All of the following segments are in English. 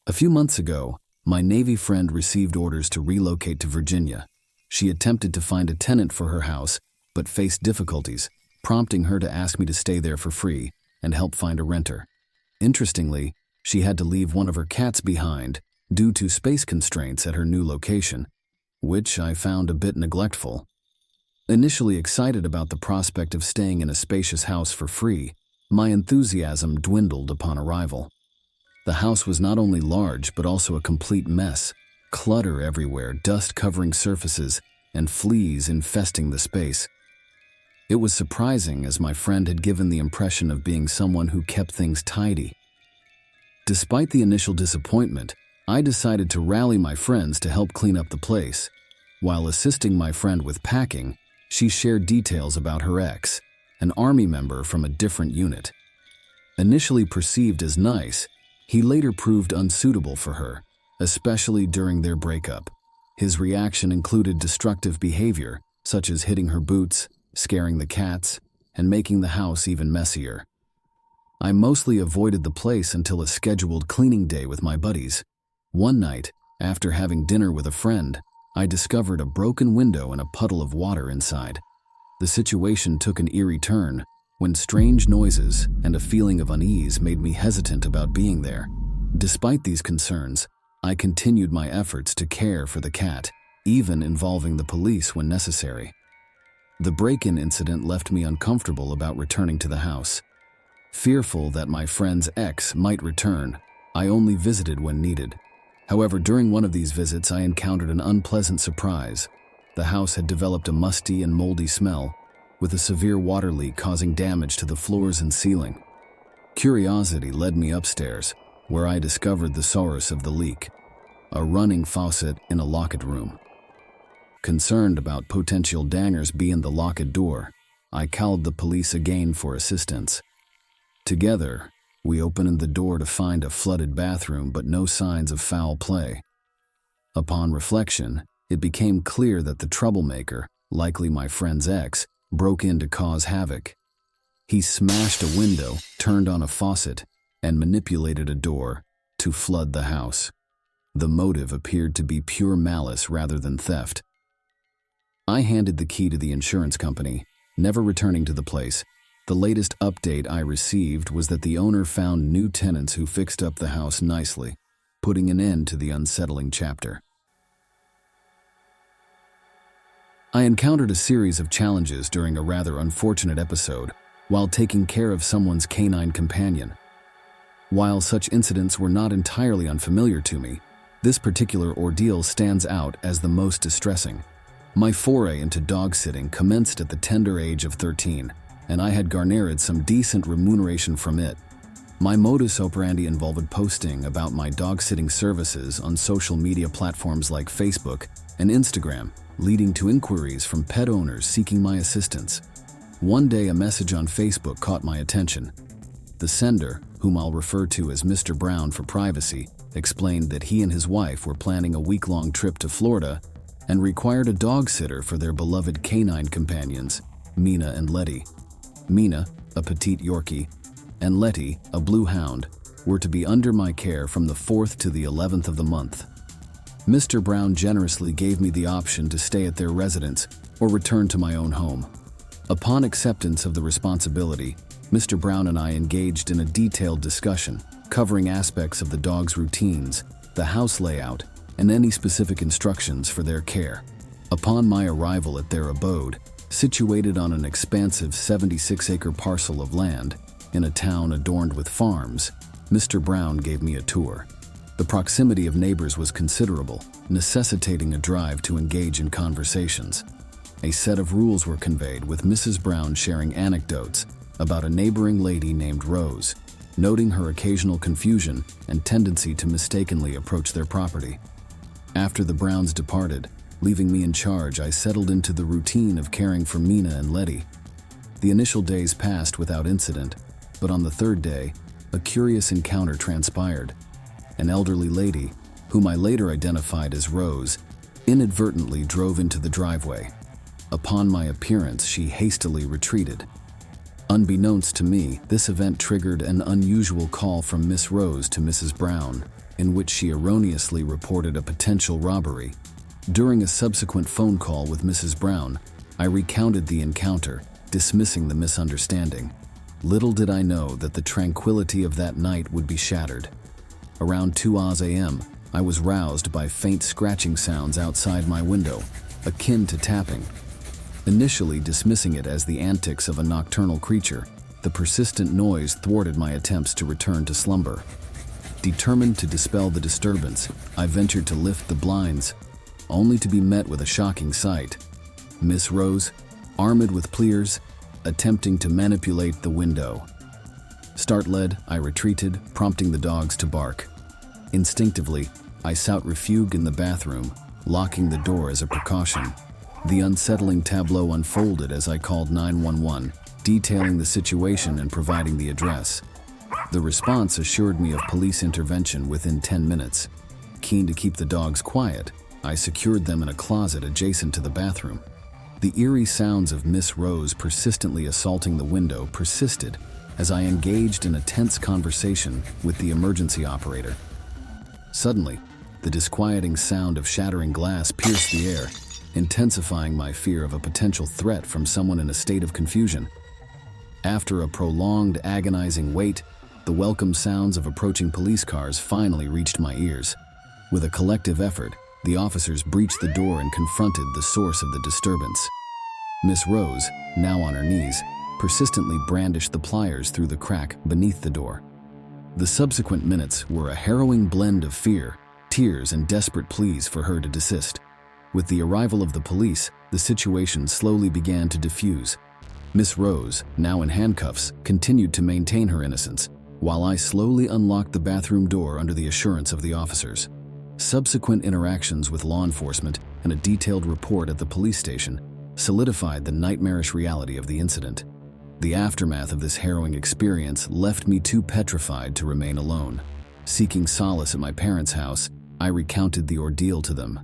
A few months ago, my Navy friend received orders to relocate to Virginia. She attempted to find a tenant for her house, but faced difficulties, prompting her to ask me to stay there for free and help find a renter. Interestingly, she had to leave one of her cats behind due to space constraints at her new location, which I found a bit neglectful. Initially excited about the prospect of staying in a spacious house for free, my enthusiasm dwindled upon arrival. The house was not only large but also a complete mess, clutter everywhere, dust covering surfaces, and fleas infesting the space. It was surprising as my friend had given the impression of being someone who kept things tidy. Despite the initial disappointment, I decided to rally my friends to help clean up the place. While assisting my friend with packing, she shared details about her ex, an Army member from a different unit. Initially perceived as nice, he later proved unsuitable for her, especially during their breakup. His reaction included destructive behavior, such as hitting her boots, scaring the cats, and making the house even messier. I mostly avoided the place until a scheduled cleaning day with my buddies. One night, after having dinner with a friend, I discovered a broken window and a puddle of water inside. The situation took an eerie turn when strange noises and a feeling of unease made me hesitant about being there. Despite these concerns, I continued my efforts to care for the cat, even involving the police when necessary. The break-in incident left me uncomfortable about returning to the house. Fearful that my friend's ex might return, I only visited when needed. However, during one of these visits, I encountered an unpleasant surprise. The house had developed a musty and moldy smell, with a severe water leak causing damage to the floors and ceiling. Curiosity led me upstairs, where I discovered the source of the leak, a running faucet in a locked room. Concerned about potential dangers beyond the locked door, I called the police again for assistance. Together, we opened the door to find a flooded bathroom but no signs of foul play. Upon reflection, it became clear that the troublemaker, likely my friend's ex, broke in to cause havoc. He smashed a window, turned on a faucet, and manipulated a door to flood the house. The motive appeared to be pure malice rather than theft. I handed the key to the insurance company, never returning to the place. The latest update I received was that the owner found new tenants who fixed up the house nicely, putting an end to the unsettling chapter. I encountered a series of challenges during a rather unfortunate episode while taking care of someone's canine companion. While such incidents were not entirely unfamiliar to me, this particular ordeal stands out as the most distressing. My foray into dog sitting commenced at the tender age of 13, and I had garnered some decent remuneration from it. My modus operandi involved posting about my dog-sitting services on social media platforms like Facebook and Instagram, leading to inquiries from pet owners seeking my assistance. One day, a message on Facebook caught my attention. The sender, whom I'll refer to as Mr. Brown for privacy, explained that he and his wife were planning a week-long trip to Florida and required a dog sitter for their beloved canine companions, Mina and Letty. Mina, a petite Yorkie, and Letty, a blue hound, were to be under my care from the 4th to the 11th of the month. Mr. Brown generously gave me the option to stay at their residence or return to my own home. Upon acceptance of the responsibility, Mr. Brown and I engaged in a detailed discussion covering aspects of the dog's routines, the house layout, and any specific instructions for their care. Upon my arrival at their abode, situated on an expansive 76-acre parcel of land in a town adorned with farms, Mr. Brown gave me a tour. The proximity of neighbors was considerable, necessitating a drive to engage in conversations. A set of rules were conveyed, with Mrs. Brown sharing anecdotes about a neighboring lady named Rose, noting her occasional confusion and tendency to mistakenly approach their property. After the Browns departed, leaving me in charge, I settled into the routine of caring for Mina and Letty. The initial days passed without incident, but on the third day, a curious encounter transpired. An elderly lady, whom I later identified as Rose, inadvertently drove into the driveway. Upon my appearance, she hastily retreated. Unbeknownst to me, this event triggered an unusual call from Miss Rose to Mrs. Brown, in which she erroneously reported a potential robbery. During a subsequent phone call with Mrs. Brown, I recounted the encounter, dismissing the misunderstanding. Little did I know that the tranquility of that night would be shattered. Around 2 a.m., I was roused by faint scratching sounds outside my window, akin to tapping. Initially dismissing it as the antics of a nocturnal creature, the persistent noise thwarted my attempts to return to slumber. Determined to dispel the disturbance, I ventured to lift the blinds, only to be met with a shocking sight. Miss Rose, armed with pliers, attempting to manipulate the window. Startled, I retreated, prompting the dogs to bark. Instinctively, I sought refuge in the bathroom, locking the door as a precaution. The unsettling tableau unfolded as I called 911, detailing the situation and providing the address. The response assured me of police intervention within 10 minutes. Keen to keep the dogs quiet, I secured them in a closet adjacent to the bathroom. The eerie sounds of Miss Rose persistently assaulting the window persisted as I engaged in a tense conversation with the emergency operator. Suddenly, the disquieting sound of shattering glass pierced the air, intensifying my fear of a potential threat from someone in a state of confusion. After a prolonged, agonizing wait, the welcome sounds of approaching police cars finally reached my ears. With a collective effort, the officers breached the door and confronted the source of the disturbance. Miss Rose, now on her knees, persistently brandished the pliers through the crack beneath the door. The subsequent minutes were a harrowing blend of fear, tears, and desperate pleas for her to desist. With the arrival of the police, the situation slowly began to diffuse. Miss Rose, now in handcuffs, continued to maintain her innocence, while I slowly unlocked the bathroom door under the assurance of the officers. Subsequent interactions with law enforcement and a detailed report at the police station solidified the nightmarish reality of the incident. The aftermath of this harrowing experience left me too petrified to remain alone. Seeking solace at my parents' house, I recounted the ordeal to them.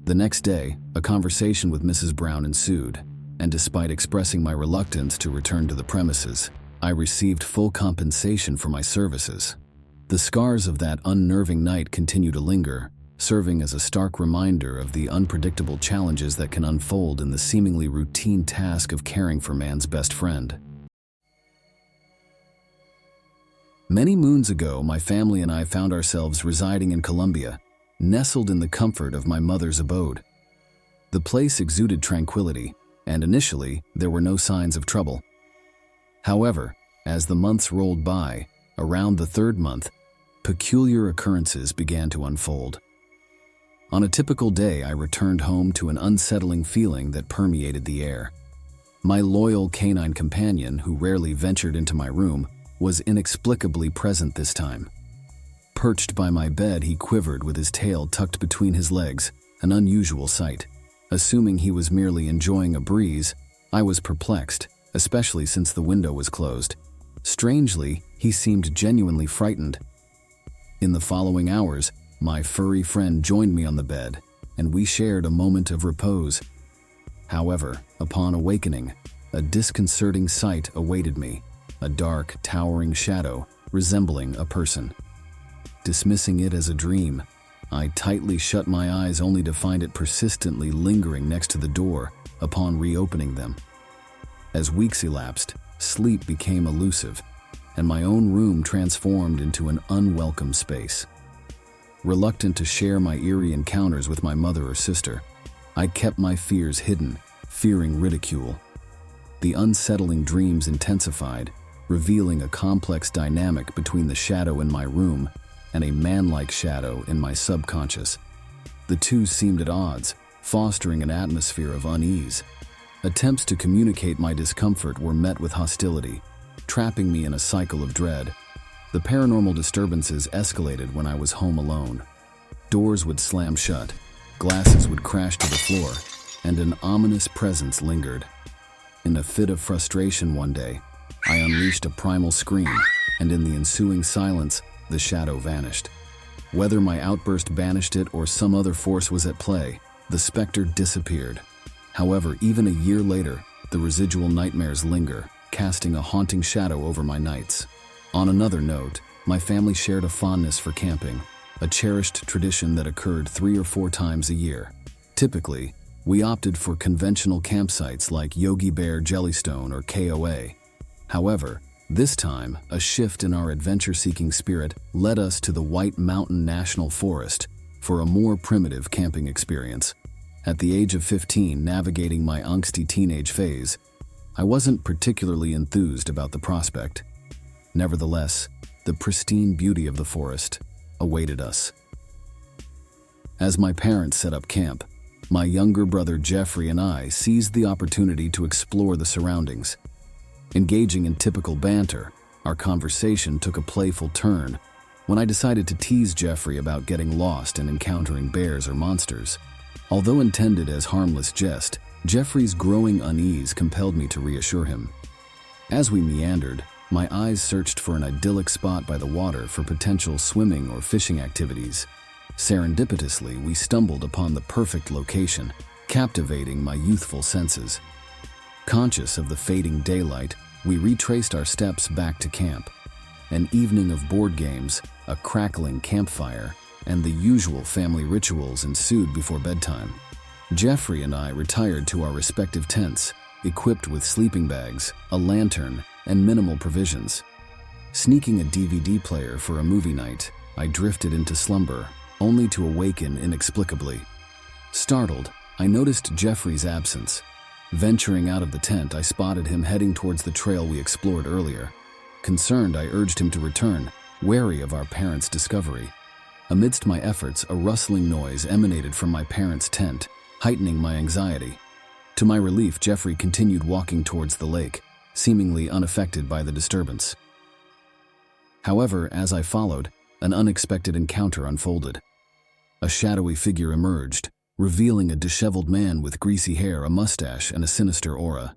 The next day, a conversation with Mrs. Brown ensued, and despite expressing my reluctance to return to the premises, I received full compensation for my services. The scars of that unnerving night continue to linger, serving as a stark reminder of the unpredictable challenges that can unfold in the seemingly routine task of caring for man's best friend. Many moons ago, my family and I found ourselves residing in Colombia, nestled in the comfort of my mother's abode. The place exuded tranquility, and initially, there were no signs of trouble. However, as the months rolled by, around the third month, peculiar occurrences began to unfold. On a typical day, I returned home to an unsettling feeling that permeated the air. My loyal canine companion, who rarely ventured into my room, was inexplicably present this time. Perched by my bed, he quivered with his tail tucked between his legs, an unusual sight. Assuming he was merely enjoying a breeze, I was perplexed, especially since the window was closed. Strangely, he seemed genuinely frightened. In the following hours, my furry friend joined me on the bed, and we shared a moment of repose. However, upon awakening, a disconcerting sight awaited me, a dark, towering shadow resembling a person. Dismissing it as a dream, I tightly shut my eyes only to find it persistently lingering next to the door upon reopening them. As weeks elapsed, sleep became elusive, and my own room transformed into an unwelcome space. Reluctant to share my eerie encounters with my mother or sister, I kept my fears hidden, fearing ridicule. The unsettling dreams intensified, revealing a complex dynamic between the shadow in my room and a man-like shadow in my subconscious. The two seemed at odds, fostering an atmosphere of unease. Attempts to communicate my discomfort were met with hostility, trapping me in a cycle of dread. The paranormal disturbances escalated when I was home alone. Doors would slam shut, glasses would crash to the floor, and an ominous presence lingered. In a fit of frustration one day, I unleashed a primal scream, and in the ensuing silence, the shadow vanished. Whether my outburst banished it or some other force was at play, the specter disappeared. However, even a year later, the residual nightmares linger, casting a haunting shadow over my nights. On another note, my family shared a fondness for camping, a cherished tradition that occurred 3 or 4 times a year. Typically, we opted for conventional campsites like Yogi Bear, Jellystone, or KOA. However, this time, a shift in our adventure-seeking spirit led us to the White Mountain National Forest for a more primitive camping experience. At the age of 15, navigating my angsty teenage phase, I wasn't particularly enthused about the prospect. Nevertheless, the pristine beauty of the forest awaited us. As my parents set up camp, my younger brother Jeffrey and I seized the opportunity to explore the surroundings. Engaging in typical banter, our conversation took a playful turn when I decided to tease Jeffrey about getting lost and encountering bears or monsters. Although intended as harmless jest, Jeffrey's growing unease compelled me to reassure him. As we meandered, my eyes searched for an idyllic spot by the water for potential swimming or fishing activities. Serendipitously, we stumbled upon the perfect location, captivating my youthful senses. Conscious of the fading daylight, we retraced our steps back to camp. An evening of board games, a crackling campfire, and the usual family rituals ensued before bedtime. Jeffrey and I retired to our respective tents, equipped with sleeping bags, a lantern, and minimal provisions. Sneaking a DVD player for a movie night, I drifted into slumber, only to awaken inexplicably. Startled, I noticed Jeffrey's absence. Venturing out of the tent, I spotted him heading towards the trail we explored earlier. Concerned, I urged him to return, wary of our parents' discovery. Amidst my efforts, a rustling noise emanated from my parents' tent, heightening my anxiety. To my relief, Jeffrey continued walking towards the lake, seemingly unaffected by the disturbance. However, as I followed, an unexpected encounter unfolded. A shadowy figure emerged, revealing a disheveled man with greasy hair, a mustache, and a sinister aura.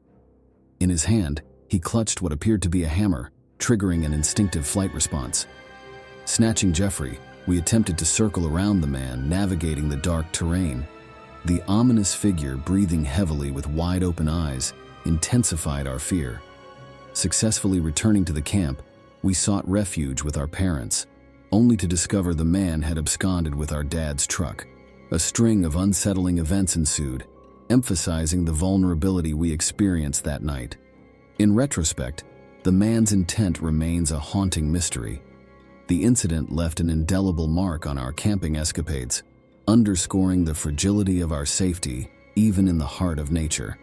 In his hand, he clutched what appeared to be a hammer, triggering an instinctive flight response. Snatching Jeffrey, we attempted to circle around the man, navigating the dark terrain. The ominous figure, breathing heavily with wide-open eyes, intensified our fear. Successfully returning to the camp, we sought refuge with our parents, only to discover the man had absconded with our dad's truck. A string of unsettling events ensued, emphasizing the vulnerability we experienced that night. In retrospect, the man's intent remains a haunting mystery. The incident left an indelible mark on our camping escapades, underscoring the fragility of our safety, even in the heart of nature.